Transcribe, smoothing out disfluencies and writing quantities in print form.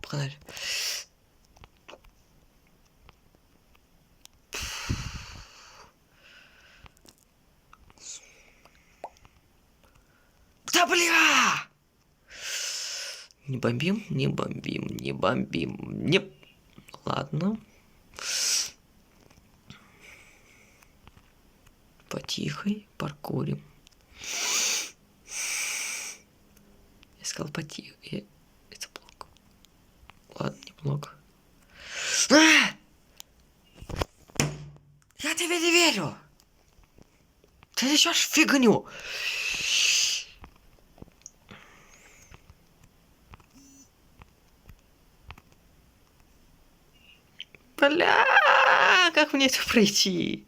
Погнали. Да бля! Не бомбим, не бомбим, не бомбим. Не... Ладно. Потихой паркурим. Я сказал потихо. Это блок. Ладно, не блок. Я тебе не верю! Ты несешь фигню! Бля, как мне это пройти?